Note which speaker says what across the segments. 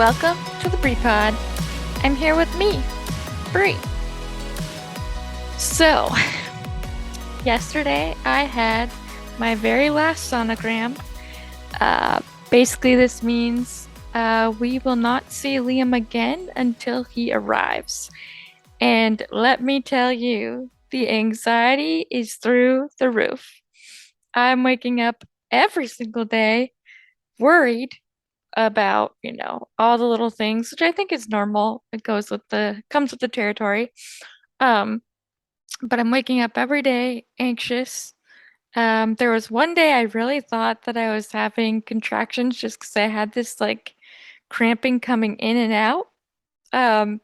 Speaker 1: welcome to the Brie Pod. I'm here with me, Brie. So, yesterday I had my very last sonogram. Uh, Basically, this means we will not see Liam again until he arrives. And let me tell you, the anxiety is through the roof. I'm waking up every single day worried about, all the little things, which I think is normal. It comes with the territory. Um, but I'm waking up every day anxious. There was one day I really thought that I was having contractions just because I had this like cramping coming in and out. Um,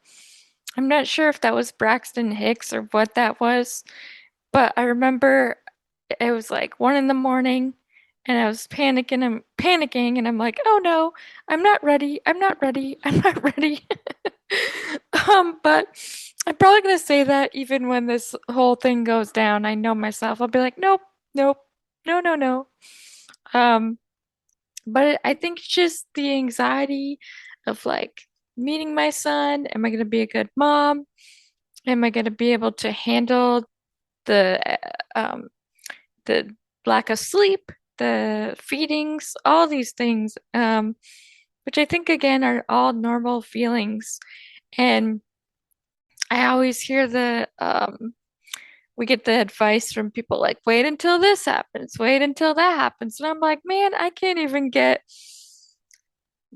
Speaker 1: I'm not sure if that was Braxton Hicks or what that was, but I remember it was like 1 in the morning and I was panicking and I'm like, oh no, I'm not ready. I'm not ready. I'm not ready. But I'm probably gonna say that even when this whole thing goes down, I know myself. I'll be like, nope, nope, no, no, no. Um, but I think it's just the anxiety of like meeting my son. Am I gonna be a good mom? Am I gonna be able to handle the the lack of sleep, the feedings, all these things, which I think again are all normal feelings. And I always hear we get the advice from people like, wait until this happens, wait until that happens. And I'm like, man, I can't even get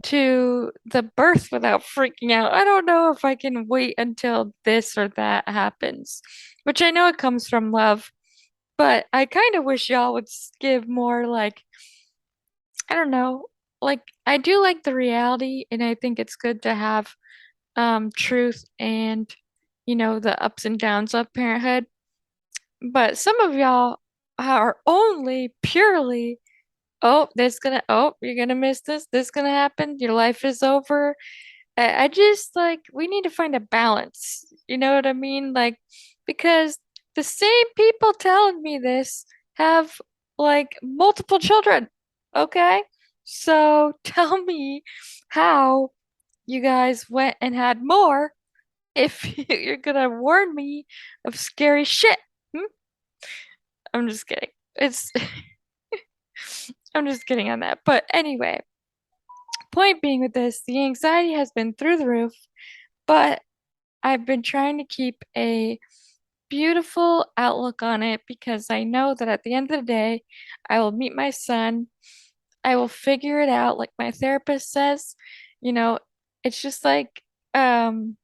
Speaker 1: to the birth without freaking out. I don't know if I can wait until this or that happens, which I know it comes from love, but I kind of wish y'all would give more like, I don't know, like I do like the reality and I think it's good to have truth and the ups and downs of parenthood. But some of y'all are only purely, you're gonna miss this, this gonna happen, your life is over. I just like we need to find a balance. You know what I mean? Like because the same people telling me this have like multiple children. Okay? So tell me how you guys went and had more if you're gonna warn me of scary shit. Hmm? I'm just kidding. It's I'm just kidding on that. But anyway, point being with this, the anxiety has been through the roof, but I've been trying to keep a beautiful outlook on it because I know that at the end of the day, I will meet my son. I will figure it out. Like my therapist says, you know, it's just like, um,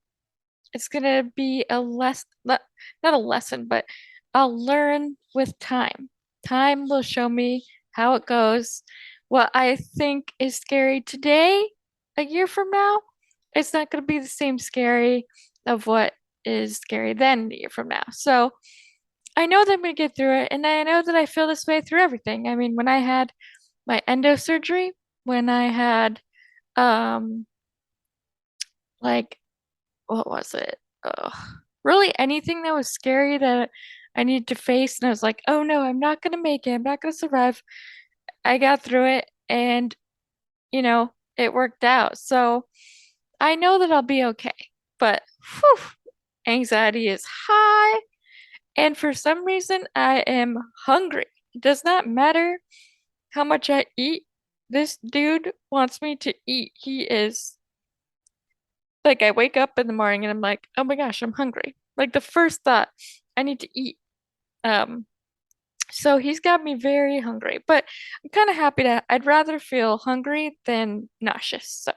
Speaker 1: it's gonna be not a lesson, but I'll learn with time. Time will show me how it goes. What I think is scary today, a year from now, it's not gonna be the same scary of what is scary then a year from now. So I know that I'm gonna get through it, and I know that I feel this way through everything. I mean, when I had my endo surgery, when I had um like what was it? Really anything that was scary that I needed to face. And I was like, oh no, I'm not gonna make it. I'm not gonna survive. I got through it and, it worked out. So I know that I'll be okay. But whew, anxiety is high. And for some reason, I am hungry. It does not matter how much I eat. This dude wants me to eat. He is like, I wake up in the morning and I'm like, oh my gosh, I'm hungry. Like the first thought, I need to eat. Um, so he's got me very hungry, but I'm kind of happy that I'd rather feel hungry than nauseous. So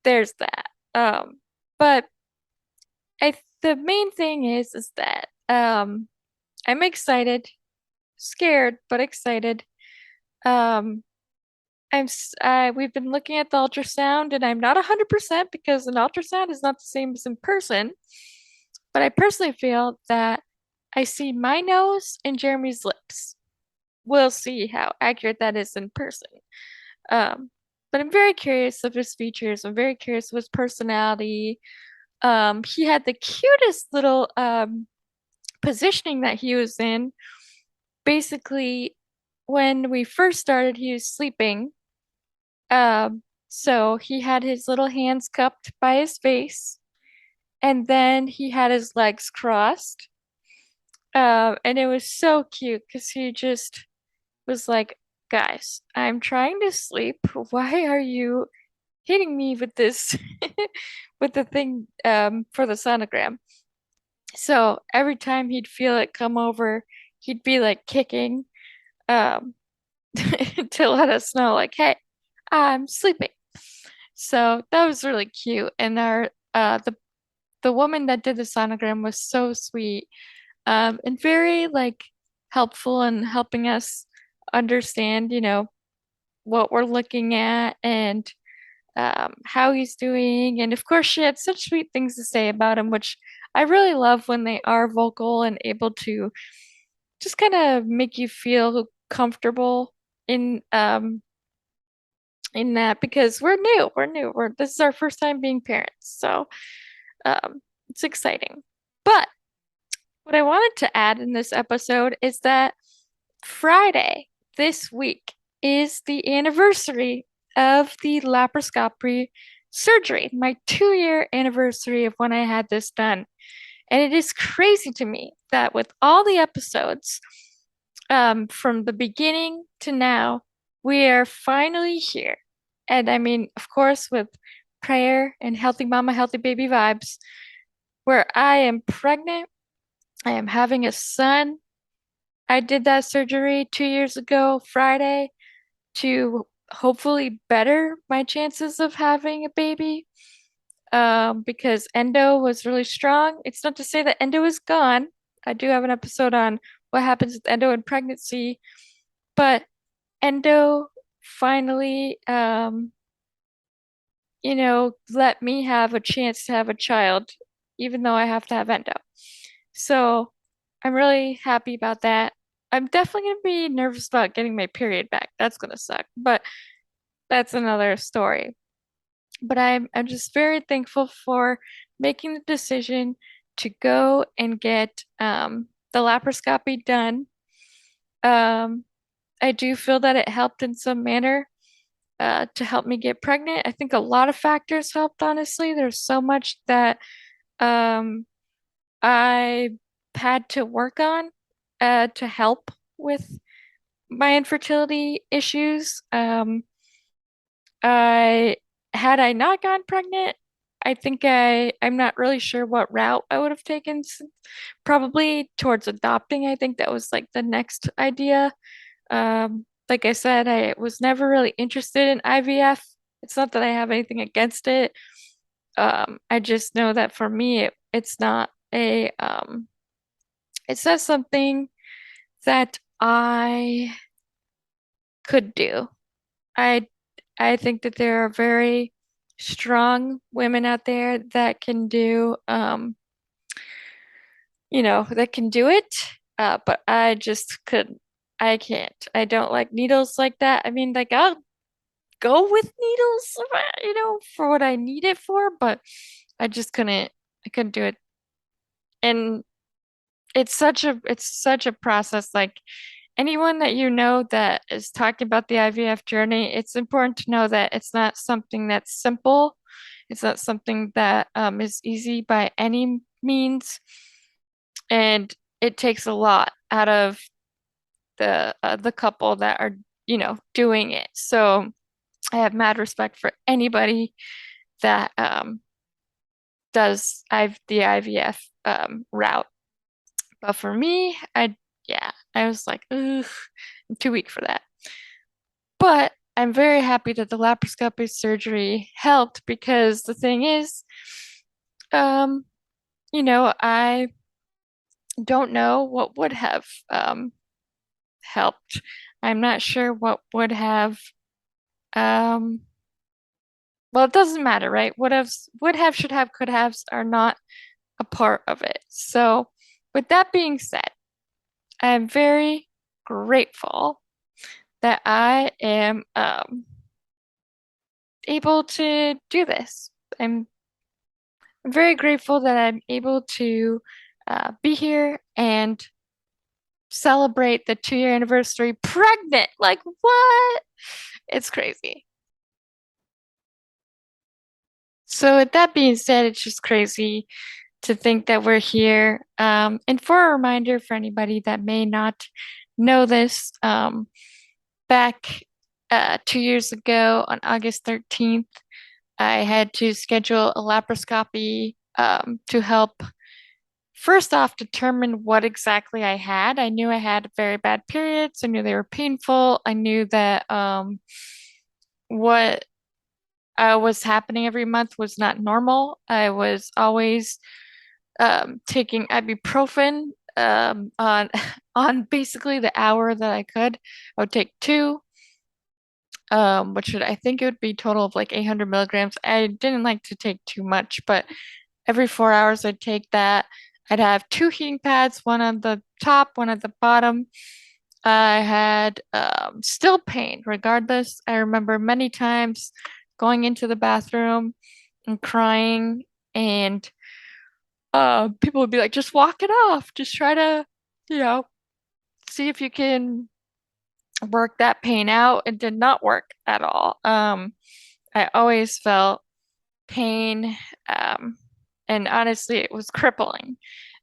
Speaker 1: there's that. But the main thing is that I'm excited, scared, but excited. Um, we've been looking at the ultrasound and I'm not 100% because an ultrasound is not the same as in person, but I personally feel that I see my nose and Jeremy's lips. We'll see how accurate that is in person. Um, but I'm very curious of his features. I'm very curious of his personality. He had the cutest little positioning that he was in. Basically, when we first started, he was sleeping. Um, So he had his little hands cupped by his face, and then he had his legs crossed. And it was so cute because he just was like, guys, I'm trying to sleep. Why are you hitting me with this with the thing for the sonogram? So every time he'd feel it come over, he'd be like kicking um to let us know like, hey, I'm sleeping. So that was really cute. And our the woman that did the sonogram was so sweet, and very like helpful in helping us understand, what we're looking at and how he's doing. And of course, she had such sweet things to say about him, which I really love when they are vocal and able to just kind of make you feel comfortable in in that because we're this is our first time being parents, so it's exciting. But what I wanted to add in this episode is that Friday this week is the anniversary of the laparoscopy surgery, my 2-year anniversary of when I had this done. And it is crazy to me that with all the episodes, from the beginning to now, we are finally here. And I mean, of course, with prayer and healthy mama, healthy baby vibes, where I am pregnant, I am having a son. I did that surgery 2 years ago, Friday, to hopefully better my chances of having a baby. Because endo was really strong. It's not to say that endo is gone. I do have an episode on what happens with endo in pregnancy, but endo finally, let me have a chance to have a child, even though I have to have endo. So I'm really happy about that. I'm definitely gonna be nervous about getting my period back. That's gonna suck, but that's another story. But I'm just very thankful for making the decision to go and get the laparoscopy done. Um, I do feel that it helped in some manner to help me get pregnant. I think a lot of factors helped, honestly. There's so much that um, I had to work on to help with my infertility issues. I had I not gotten pregnant, I think I'm not really sure what route I would have taken. Probably towards adopting. I think that was like the next idea. Like I said, I was never really interested in IVF. It's not that I have anything against it. I just know that for me, it's not something that I could do. I I think that there are very strong women out there that can do that can do it. But I just couldn't. I can't. I don't like needles like that. I mean, like I'll go with needles, for what I need it for, but I just couldn't. I couldn't do it. And it's such a process. Like anyone that you know that is talking about the IVF journey, it's important to know that it's not something that's simple. It's not something that is easy by any means, and it takes a lot out of the couple that are, doing it. So I have mad respect for anybody that does the IVF route. But for me, yeah, I was like, ugh, I'm too weak for that. But I'm very happy that the laparoscopic surgery helped because the thing is, um, I don't know what would have helped. I'm not sure what would have um well, it doesn't matter, right? Would have, should have, could haves are not a part of it. So, with that being said, I'm very grateful that I am able to do this. I'm very grateful that I'm able to be here and celebrate the 2-year anniversary pregnant. Like, what? It's crazy. So with that being said, it's just crazy to think that we're here. And for a reminder for anybody that may not know this, back 2 years ago on August 13th, I had to schedule a laparoscopy to help first off determine what exactly I had. I knew I had very bad periods. I knew they were painful. I knew that what was happening every month was not normal. I was always taking ibuprofen on on basically the hour that I could. I would take two, which would I think it would be total of like 800 milligrams. I didn't like to take too much, but every 4 hours I'd take that. I'd have two heating pads, one on the top, one at the bottom. I had still pain regardless. I remember many times going into the bathroom and crying, and people would be like, just walk it off. Just try to, you know, see if you can work that pain out. It did not work at all. I always felt pain, um, and honestly, it was crippling.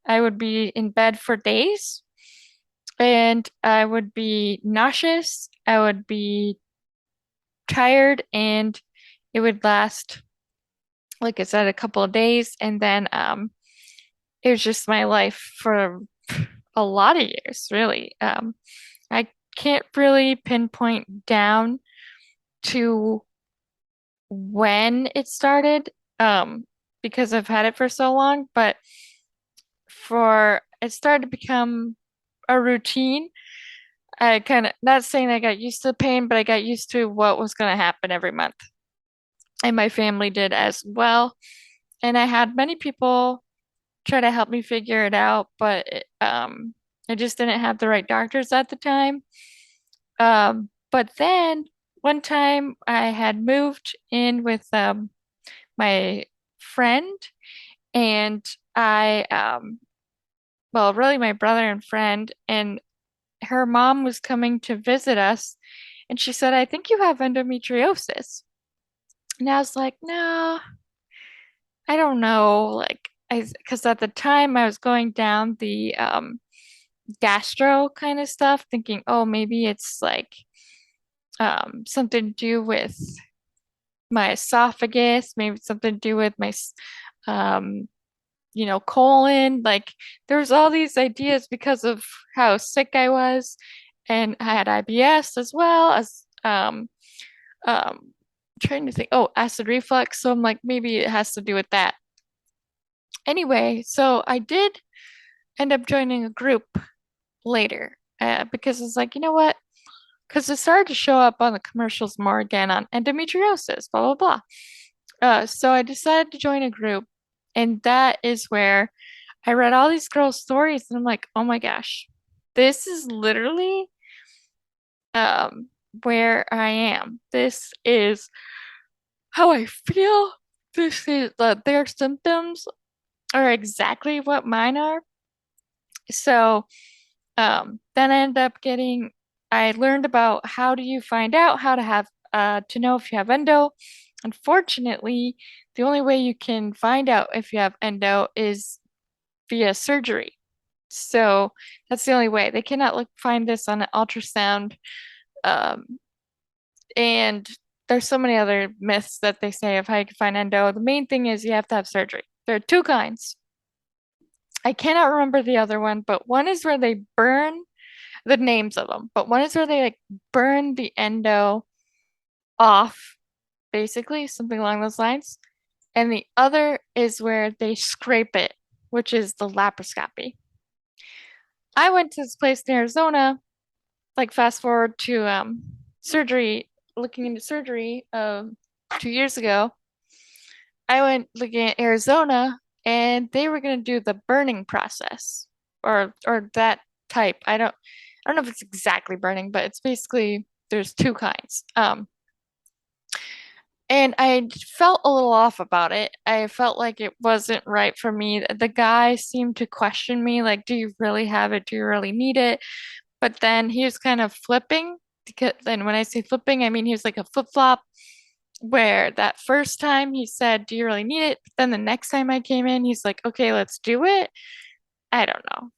Speaker 1: I would be in bed for days, and I would be nauseous. I would be tired, and it would last, like I said, a couple of days, and then it was just my life for a lot of years, really. I can't really pinpoint down to when it started, because I've had it for so long, but for it started to become a routine. I kind of, not saying I got used to the pain, but I got used to what was going to happen every month. And my family did as well. And I had many people try to help me figure it out, but I just didn't have the right doctors at the time. But then one time I had moved in with my friend, and well, really my brother and friend, and her mom was coming to visit us, and she said, I think you have endometriosis. And I was like, no, I don't know. Because at the time I was going down the gastro kind of stuff, thinking, oh, maybe it's like something to do with my esophagus, maybe something to do with my um, colon. Like there's all these ideas because of how sick I was, and I had IBS as well as um trying to think, oh, acid reflux. So I'm like, maybe it has to do with that. Anyway, so I did end up joining a group later, because it's like, you know what? Because it started to show up on the commercials more again on endometriosis, blah blah blah. So I decided to join a group, and that is where I read all these girls' stories, and I'm like, oh my gosh, this is literally um where I am. This is how I feel. This is their symptoms are exactly what mine are. So then I ended up getting, I learned about how do you find out how to have to know if you have endo. Unfortunately, the only way you can find out if you have endo is via surgery. So that's the only way. They cannot find this on an ultrasound. Um, and there's so many other myths that they say of how you can find endo. The main thing is you have to have surgery. There are two kinds. I cannot remember the other one, but one is where they burn the names of them, but one is where they like burn the endo off, basically, something along those lines. And the other is where they scrape it, which is the laparoscopy. I went to this place in Arizona, like fast forward to surgery, looking into surgery 2 years ago. I went looking at Arizona, and they were gonna do the burning process, or that type. I don't know if it's exactly burning, but it's basically there's two kinds. And I felt a little off about it. I felt like it wasn't right for me. The guy seemed to question me, like, do you really have it? Do you really need it? But then he was kind of flipping, because, and when I say flipping, I mean he was like a flip-flop. where that first time he said, "Do you really need it?" But then the next time I came in, he's like, "Okay, let's do it." I don't know.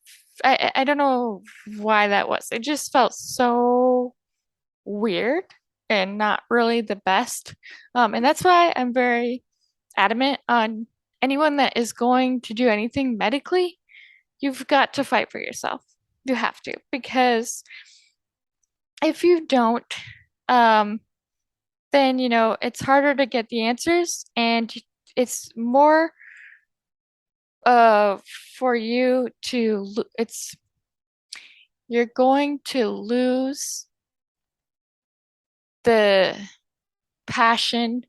Speaker 1: I don't know why that was. It just felt so weird and not really the best. And that's why I'm very adamant on anyone that is going to do anything medically, you've got to fight for yourself. You have to, because if you don't, um, then it's harder to get the answers, and it's more uh for you to it's you're going to lose the passion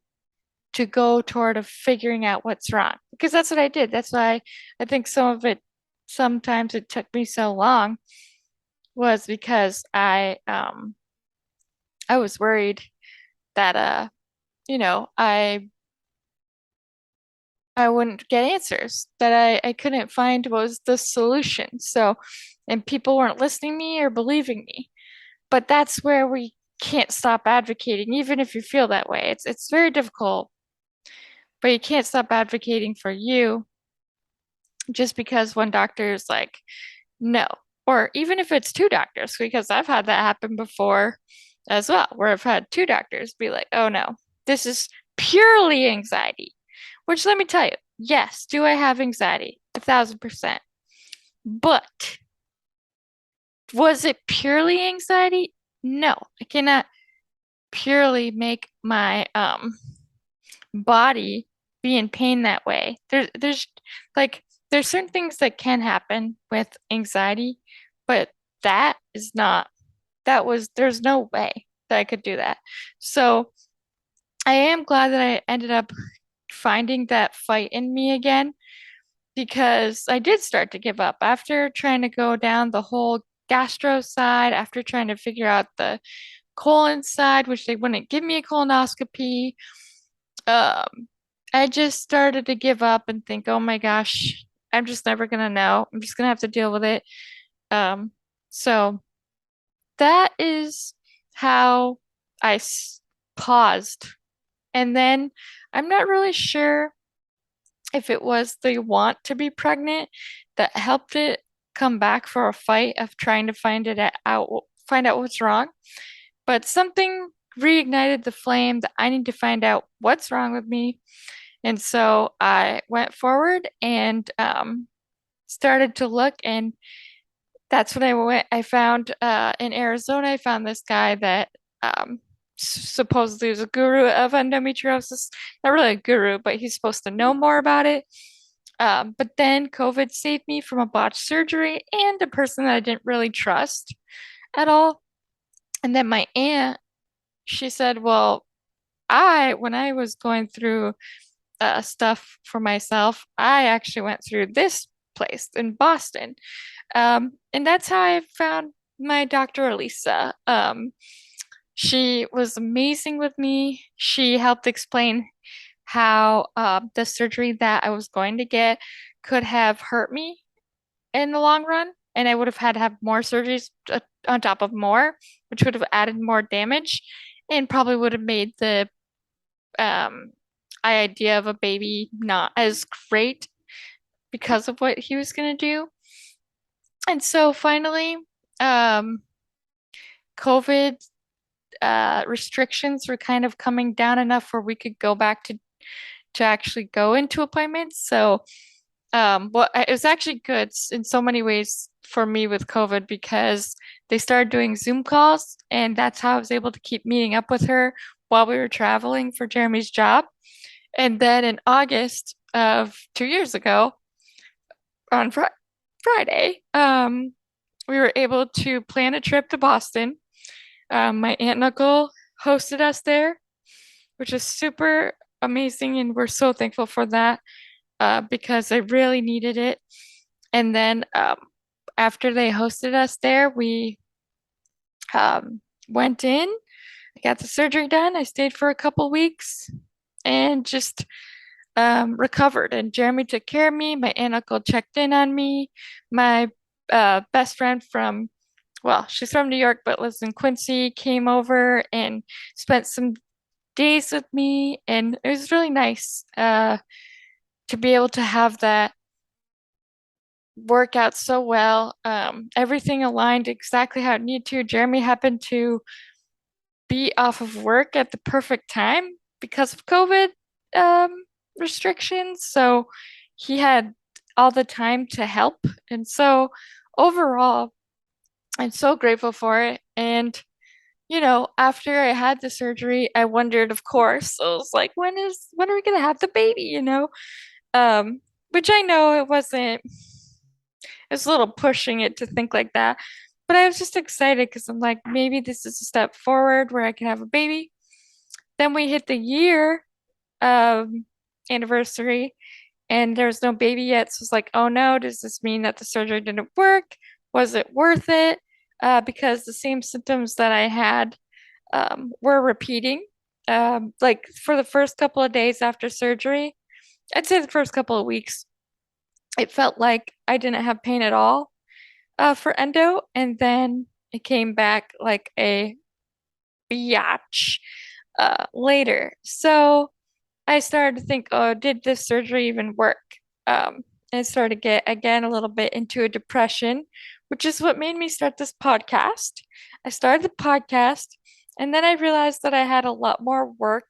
Speaker 1: to go toward of figuring out what's wrong, because that's what I did. That's why I think sometimes it took me so long, was because I was worried that I wouldn't get answers, that I couldn't find what was the solution. So, and people weren't listening to me or believing me. But that's where we can't stop advocating, even if you feel that way. It's very difficult, but you can't stop advocating for you just because one doctor is like, no. Or even if it's two doctors, because I've had that happen before as well, where I've had two doctors be like, oh no, this is purely anxiety. Which, let me tell you, yes, do I have anxiety? 1,000%. But was it purely anxiety? No, I cannot purely make my body be in pain that way. Like there's certain things that can happen with anxiety, but that is not there's no way that I could do that. So I am glad that I ended up finding that fight in me again, because I did start to give up after trying to go down the whole gastro side, after trying to figure out the colon side, which they wouldn't give me a colonoscopy. Um, I just started to give up and think, oh my gosh, I'm just never gonna know. I'm just gonna have to deal with it. Um, so that is how I paused. And then I'm not really sure if it was the want to be pregnant that helped it come back for a fight of trying to find out what's wrong. But something reignited the flame that I need to find out what's wrong with me. And so I went forward and started to look, and that's when I went. I found in Arizona, I found this guy that supposedly was a guru of endometriosis. Not really a guru, but he's supposed to know more about it. But then COVID saved me from a botched surgery and a person that I didn't really trust at all. And then my aunt, she said, well, when I was going through stuff for myself, I actually went through this place in Boston. And that's how I found my Dr. Elisa. She was amazing with me. She helped explain how the surgery that I was going to get could have hurt me in the long run, and I would have had to have more surgeries on top of more, which would have added more damage and probably would have made the um, idea of a baby not as great because of what he was going to do. And so finally, um, COVID restrictions were kind of coming down enough where we could go back to actually go into appointments. So, well, it was actually good in so many ways for me with COVID, because they started doing Zoom calls, and that's how I was able to keep meeting up with her while we were traveling for Jeremy's job. And then in August of 2 years ago, on Friday, we were able to plan a trip to Boston. My aunt and uncle hosted us there, which is super amazing, and we're so thankful for that, because I really needed it. And then after they hosted us there, we went in, I got the surgery done. I stayed for a couple weeks and just recovered. And Jeremy took care of me. My aunt and uncle checked in on me. My best friend well, she's from New York but lives in Quincy, came over and spent some days with me, and it was really nice to be able to have that work out so well. Everything aligned exactly how it needed to. Jeremy happened to be off of work at the perfect time because of COVID um, restrictions. So he had all the time to help. And so overall, I'm so grateful for it. And, after I had the surgery, I wondered, of course, I was like, when are we gonna have the baby, Um, which I know it's a little pushing it to think like that. But I was just excited because I'm like, maybe this is a step forward where I can have a baby. Then we hit the year um anniversary and there was no baby yet. So it's like, oh no, does this mean that the surgery didn't work? Was it worth it? Because the same symptoms that I had were repeating. Like for the first couple of days after surgery, I'd say the first couple of weeks, it felt like I didn't have pain at all for endo, and then it came back like a biatch later. So I started to think, oh, did this surgery even work? And I started to get again a little bit into a depression, which is what made me start this podcast. I started the podcast, and then I realized that I had a lot more work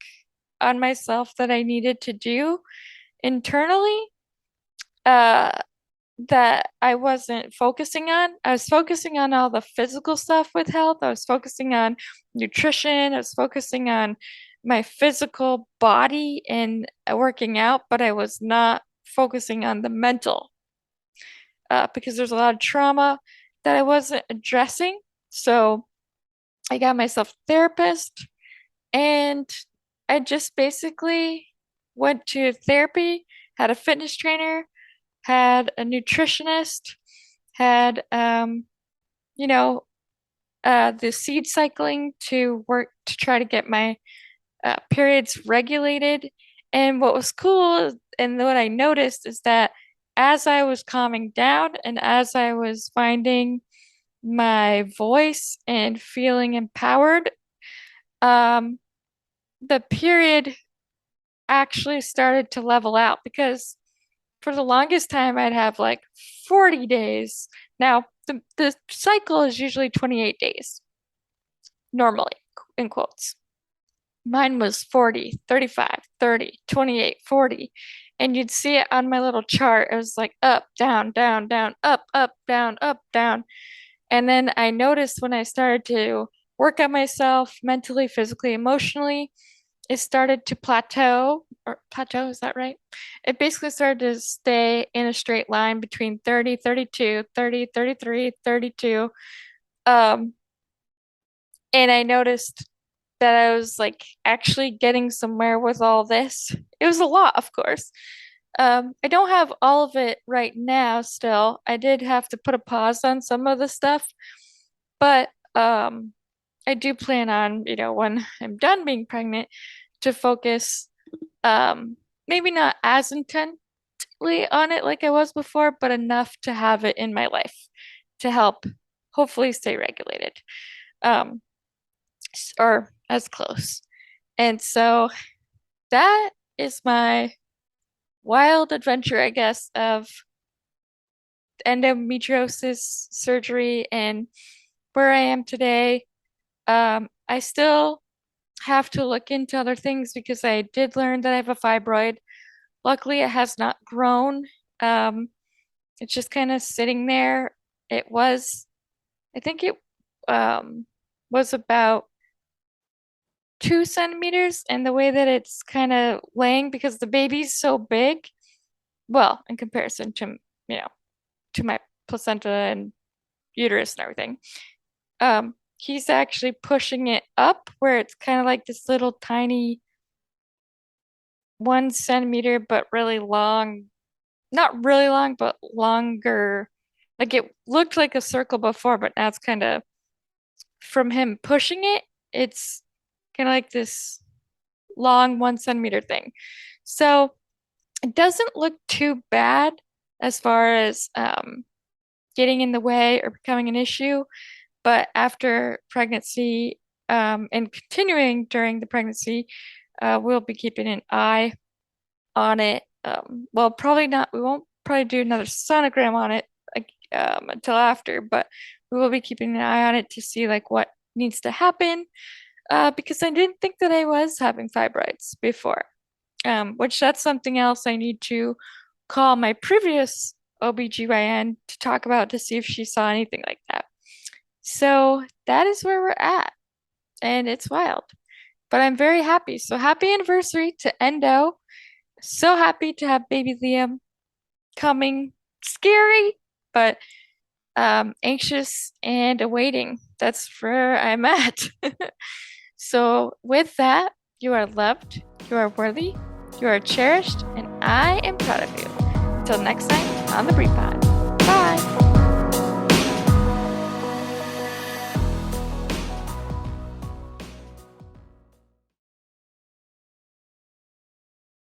Speaker 1: on myself that I needed to do internally. Uh, that I wasn't focusing on. I was focusing on all the physical stuff with health. I was focusing on nutrition. I was focusing on my physical body and working out, but I was not focusing on the mental because there's a lot of trauma that I wasn't addressing. So I got myself a therapist and I just basically went to therapy, had a fitness trainer, had a nutritionist, had you know, the seed cycling to work to try to get my periods regulated. And what was cool and what I noticed is that as I was calming down and as I was finding my voice and feeling empowered, um, the period actually started to level out because for the longest time I'd have like 40 days. Now, the cycle is usually 28 days, normally, in quotes. Mine was 40, 35, 30, 28, 40. And you'd see it on my little chart. It was like up, down, down, down, up, down, up, down. And then I noticed when I started to work on myself mentally, physically, emotionally, it started to plateau, or plateau, is that right? It basically started to stay in a straight line between 30, 32, 30, 33, 32. Um, and I noticed that I was like actually getting somewhere with all this. It was a lot, of course. I don't have all of it right now still. I did have to put a pause on some of the stuff, but I do plan on, when I'm done being pregnant, to focus maybe not as intently on it like I was before, but enough to have it in my life to help hopefully stay regulated. Um, or as close. And so that is my wild adventure, I guess, of endometriosis surgery and where I am today. I still have to look into other things because I did learn that I have a fibroid. Luckily, it has not grown. Um, it's just kind of sitting there. It was, I think it was about 2 centimeters, and the way that it's kind of laying because the baby's so big, well, in comparison to, you know, to my placenta and uterus and everything, he's actually pushing it up where it's kind of like this little tiny 1 centimeter, but really long, not really long, but longer. Like it looked like a circle before, but now it's kind of from him pushing it, it's kind of like this long 1 centimeter thing. So it doesn't look too bad as far as getting in the way or becoming an issue. But after pregnancy, and continuing during the pregnancy, we'll be keeping an eye on it. Well, probably not. We won't probably do another sonogram on it like until after, but we will be keeping an eye on it to see like what needs to happen. Because I didn't think that I was having fibroids before. Which that's something else I need to call my previous OBGYN to talk about to see if she saw anything like that. So that is where we're at, and it's wild. But I'm very happy. So happy anniversary to Endo. So happy to have baby Liam coming. Scary, but anxious and awaiting. That's where I'm at. So with that, you are loved, you are worthy, you are cherished, and I am proud of you. Until next time on the Brief Pod. Bye.